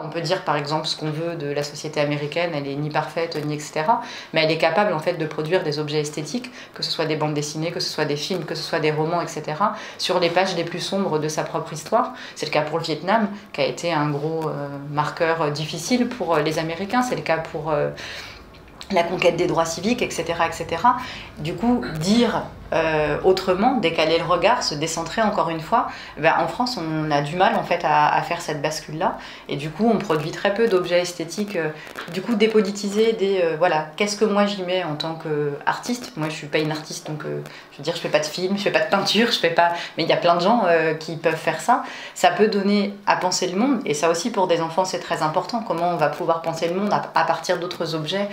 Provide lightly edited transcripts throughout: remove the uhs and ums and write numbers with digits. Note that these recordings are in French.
On peut dire par exemple ce qu'on veut de la société américaine, elle est ni parfaite ni etc. Mais elle est capable en fait de produire des objets esthétiques, que ce soit des bandes dessinées, que ce soit des films, que ce soit des romans, etc. sur les pages les plus sombres de sa propre histoire. C'est le cas pour le Vietnam, qui a été un gros marqueur difficile pour les Américains. C'est le cas pour la conquête des droits civiques, etc., etc. Du coup, dire autrement, décaler le regard, se décentrer encore une fois, ben, en France on a du mal en fait à faire cette bascule-là, et du coup on produit très peu d'objets esthétiques, du coup dépolitisés, voilà, qu'est-ce que moi j'y mets en tant qu'artiste. Moi je suis pas une artiste, donc je veux dire je fais pas de film, je fais pas de peinture, je fais pas, mais il y a plein de gens qui peuvent faire ça. Ça peut donner à penser le monde, et ça aussi pour des enfants c'est très important, comment on va pouvoir penser le monde à partir d'autres objets.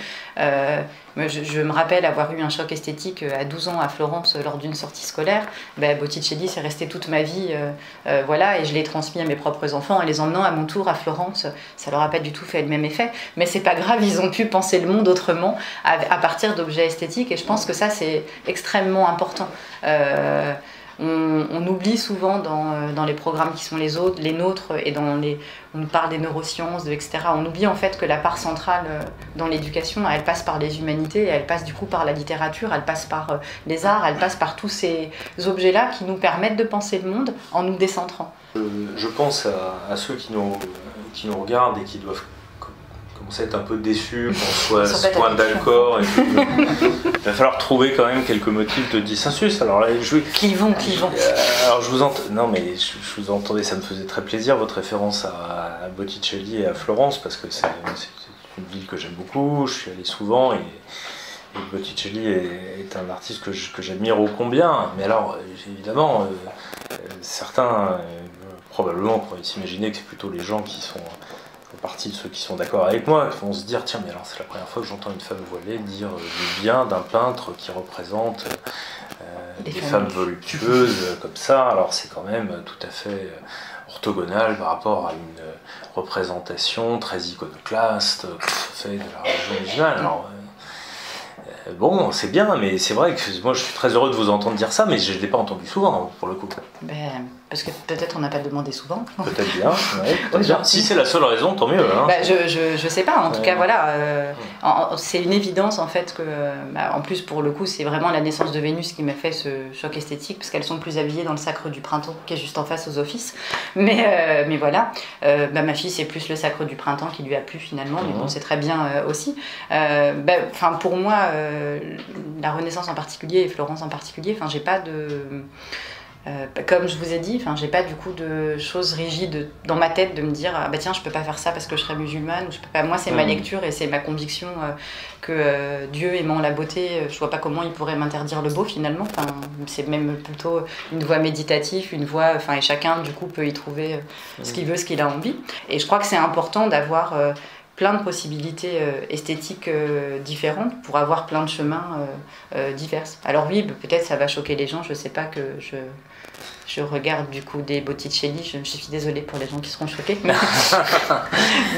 Je me rappelle avoir eu un choc esthétique à 12 ans à Florence lors d'une sortie scolaire. Botticelli, c'est resté toute ma vie, voilà, et je l'ai transmis à mes propres enfants en les emmenant à mon tour à Florence. Ça leur a pas du tout fait le même effet, mais c'est pas grave, ils ont pu penser le monde autrement à partir d'objets esthétiques, et je pense que ça c'est extrêmement important. On oublie souvent dans les programmes qui sont les nôtres, et on nous parle des neurosciences, etc. On oublie en fait que la part centrale dans l'éducation, elle passe par les humanités, elle passe du coup par la littérature, elle passe par les arts, elle passe par tous ces objets-là qui nous permettent de penser le monde en nous décentrant. Je pense à ceux qui nous regardent et qui doivent commencer à être un peu déçus qu'on soit à ce point d'accord. Il va falloir trouver quand même quelques motifs de dissensus. Alors là, Qui vont. Alors non mais je vous entendais, ça me faisait très plaisir votre référence à Botticelli et à Florence, parce que c'est une ville que j'aime beaucoup, je suis allé souvent, et Botticelli est un artiste que j'admire ô combien. Mais alors évidemment certains probablement pourraient s'imaginer que c'est plutôt les gens qui sont partie de ceux qui sont d'accord avec moi, qui vont se dire tiens, mais alors c'est la première fois que j'entends une femme voilée dire du bien d'un peintre qui représente des femmes voluptueuses comme ça. Alors c'est quand même tout à fait orthogonal par rapport à une représentation très iconoclaste faite de la religion musulmane. Alors bon, c'est bien, mais c'est vrai que moi je suis très heureux de vous entendre dire ça, mais je ne l'ai pas entendu souvent pour le coup. Parce que peut-être on n'a pas demandé souvent. Peut-être bien, ouais, peut-être bien. Si c'est la seule raison, tant mieux. Hein. Je sais pas, en tout cas voilà, c'est une évidence en fait que, en plus pour le coup c'est vraiment la naissance de Vénus qui m'a fait ce choc esthétique, parce qu'elles sont plus habillées dans le sacre du printemps qui est juste en face aux offices. Mais voilà, ma fille c'est plus le sacre du printemps qui lui a plu finalement, mais bon c'est très bien aussi. Pour moi, la Renaissance en particulier et Florence en particulier, j'ai pas de... comme je vous ai dit, j'ai pas du coup de choses rigides dans ma tête de me dire ah bah tiens je peux pas faire ça parce que je serais musulmane, ou je peux pas. Moi c'est ma lecture et c'est ma conviction que Dieu aimant la beauté, je vois pas comment il pourrait m'interdire le beau finalement. C'est même plutôt une voie méditative, une voie, et chacun du coup peut y trouver ce qu'il veut, ce qu'il a envie. Et je crois que c'est important d'avoir plein de possibilités esthétiques différentes pour avoir plein de chemins divers. Alors oui, peut-être ça va choquer les gens, je sais pas, que je regarde du coup des Botticelli, je suis désolée pour les gens qui seront choqués.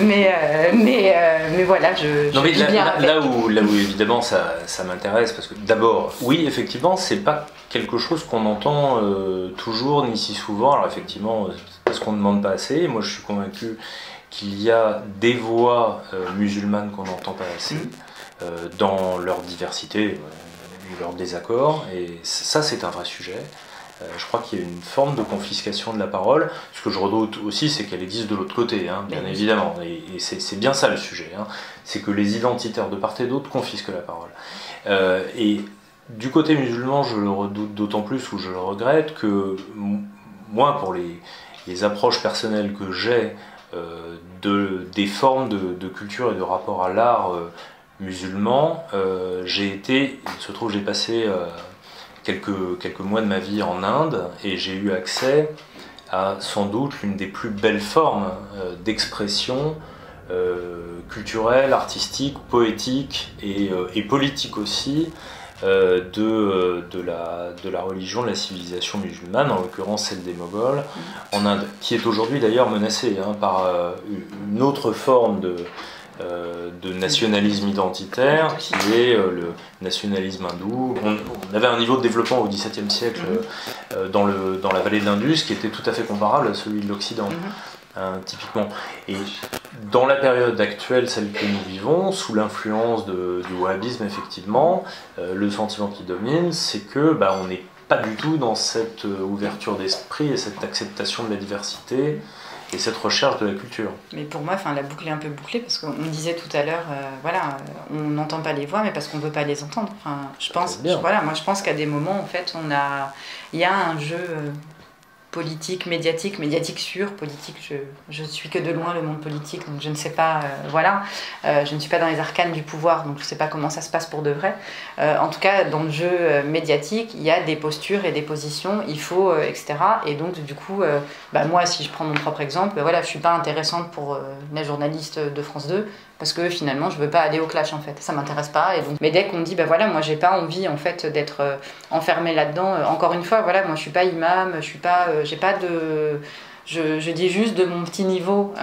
mais voilà, là où évidemment ça m'intéresse, parce que d'abord, oui, effectivement, c'est pas quelque chose qu'on entend toujours ni si souvent. Alors effectivement, parce qu'on ne demande pas assez. Moi je suis convaincu qu'il y a des voix musulmanes qu'on n'entend pas assez, dans leur diversité ou leur désaccord, et ça c'est un vrai sujet. Je crois qu'il y a une forme de confiscation de la parole. Ce que je redoute aussi, c'est qu'elle existe de l'autre côté, bien évidemment, et c'est bien ça le sujet, c'est que les identitaires de part et d'autre confisquent la parole. Et du côté musulman, je le redoute d'autant plus, ou je le regrette, que moi, pour les approches personnelles que j'ai des formes de culture et de rapport à l'art musulman, il se trouve que j'ai passé quelques mois de ma vie en Inde, et j'ai eu accès à sans doute l'une des plus belles formes d'expression culturelle, artistique, poétique et politique aussi de la religion, de la civilisation musulmane, en l'occurrence celle des Moghols, en Inde, qui est aujourd'hui d'ailleurs menacée par une autre forme de nationalisme identitaire, qui est le nationalisme hindou. On avait un niveau de développement au XVIIe siècle dans la vallée de l'Indus qui était tout à fait comparable à celui de l'Occident. typiquement. Et dans la période actuelle, celle que nous vivons, sous l'influence du wahhabisme, effectivement, le sentiment qui domine, c'est que on n'est pas du tout dans cette ouverture d'esprit et cette acceptation de la diversité et cette recherche de la culture. Mais pour moi, la boucle est un peu bouclée parce qu'on disait tout à l'heure, on n'entend pas les voix, mais parce qu'on ne veut pas les entendre. Je pense qu'à des moments, en fait, il y a un jeu politique, médiatique sûr, politique, je suis que de loin le monde politique, donc je ne sais pas, je ne suis pas dans les arcanes du pouvoir, donc je ne sais pas comment ça se passe pour de vrai. En tout cas, dans le jeu médiatique, il y a des postures et des positions, il faut, etc. Et donc, du coup, moi, si je prends mon propre exemple, je ne suis pas intéressante pour les journalistes de France 2, parce que finalement, je ne veux pas aller au clash, en fait. Ça ne m'intéresse pas. Et donc... Mais dès qu'on dit, moi, j'ai pas envie, en fait, d'être enfermée là-dedans. Encore une fois, moi, je ne suis pas imam, j'ai pas de... Je dis juste de mon petit niveau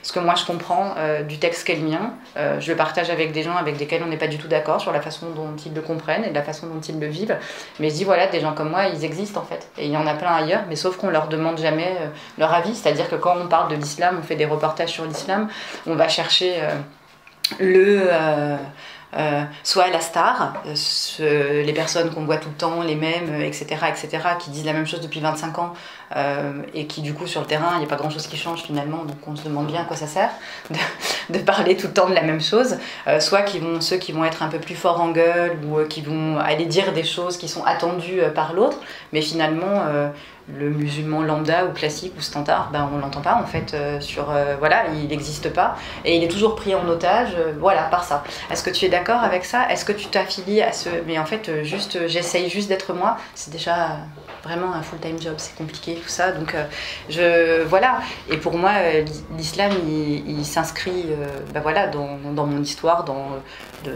ce que moi je comprends du texte qu'est le mien. Je le partage avec des gens avec lesquels on n'est pas du tout d'accord sur la façon dont ils le comprennent et de la façon dont ils le vivent. Mais je dis des gens comme moi, ils existent en fait. Et il y en a plein ailleurs, mais sauf qu'on leur demande jamais leur avis. C'est-à-dire que quand on parle de l'islam, on fait des reportages sur l'islam, on va chercher soit la star, les personnes qu'on voit tout le temps, les mêmes, etc., qui disent la même chose depuis 25 ans et qui du coup sur le terrain, il n'y a pas grand chose qui change finalement, donc on se demande bien à quoi ça sert de parler tout le temps de la même chose, soit ceux qui vont être un peu plus forts en gueule ou qui vont aller dire des choses qui sont attendues par l'autre, mais finalement le musulman lambda ou classique ou standard, on l'entend pas en fait, il n'existe pas et il est toujours pris en otage par ça. Est-ce que tu es d'accord avec ça? Est-ce que tu t'affilies à ce... Mais en fait, j'essaye juste d'être moi, c'est déjà vraiment un full-time job, c'est compliqué tout ça, donc et pour moi l'islam il s'inscrit dans mon histoire,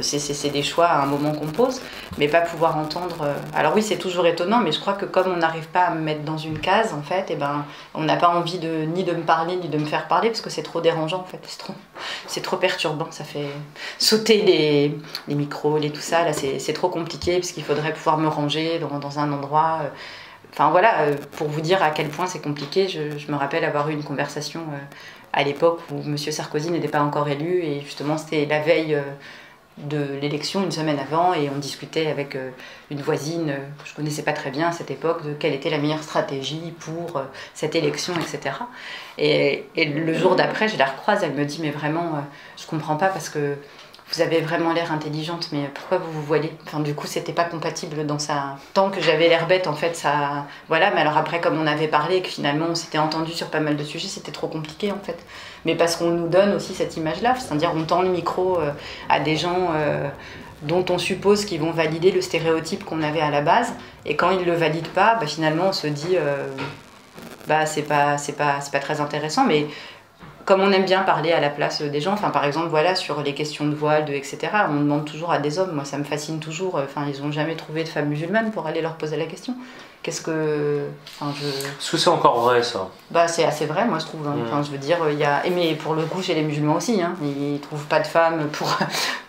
c'est des choix à un moment qu'on pose, mais pas pouvoir entendre... Alors oui, c'est toujours étonnant, mais je crois que comme on n'arrive pas à me mettre dans une case, en fait, on n'a pas envie ni de me parler, ni de me faire parler, parce que c'est trop dérangeant, en fait. C'est trop perturbant, ça fait sauter les micros, tout ça, là, c'est trop compliqué, parce qu'il faudrait pouvoir me ranger dans un endroit... pour vous dire à quel point c'est compliqué, je me rappelle avoir eu une conversation à l'époque où M. Sarkozy n'était pas encore élu, et justement, c'était la veille... de l'élection, une semaine avant, et on discutait avec une voisine que je connaissais pas très bien à cette époque de quelle était la meilleure stratégie pour cette élection, etc. Et le jour d'après, je la recroise, elle me dit mais vraiment, je comprends pas parce que vous avez vraiment l'air intelligente, mais pourquoi vous vous voilez? Du coup, c'était pas compatible dans ça. Tant que j'avais l'air bête, en fait, ça... mais alors après, comme on avait parlé, que finalement, on s'était entendu sur pas mal de sujets, c'était trop compliqué, en fait. Mais parce qu'on nous donne aussi cette image-là, c'est-à-dire on tend le micro à des gens dont on suppose qu'ils vont valider le stéréotype qu'on avait à la base, et quand ils le valident pas, finalement, on se dit c'est pas très intéressant, mais... Comme on aime bien parler à la place des gens, par exemple, sur les questions de voile, etc., on demande toujours à des hommes, moi ça me fascine toujours, ils n'ont jamais trouvé de femmes musulmanes pour aller leur poser la question. Qu'est-ce que... Est-ce que c'est encore vrai, ça? C'est assez vrai, moi je trouve. Je veux dire, mais pour le coup, chez les musulmans aussi, ils ne trouvent pas de femmes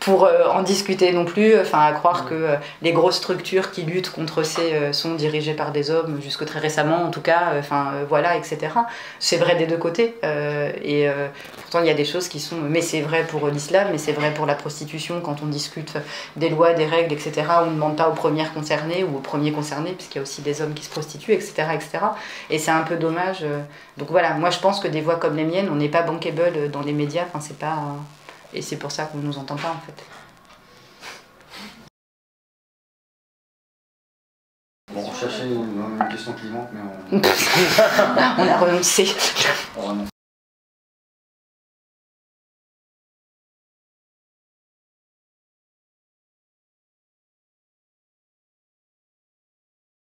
pour en discuter non plus, à croire que les grosses structures qui luttent contre sont dirigées par des hommes, jusque très récemment en tout cas, etc. C'est vrai des deux côtés. Pourtant, il y a des choses qui sont... Mais c'est vrai pour l'islam, mais c'est vrai pour la prostitution, quand on discute des lois, des règles, etc., on ne demande pas aux premières concernées ou aux premiers concernés, puisqu'il y a aussi des hommes qui se prostituent, etc. Et c'est un peu dommage. Donc moi je pense que des voix comme les miennes, on n'est pas bankable dans les médias, c'est pas... Et c'est pour ça qu'on ne nous entend pas, en fait. Bon, on cherchait une question clivante, mais on a renoncé.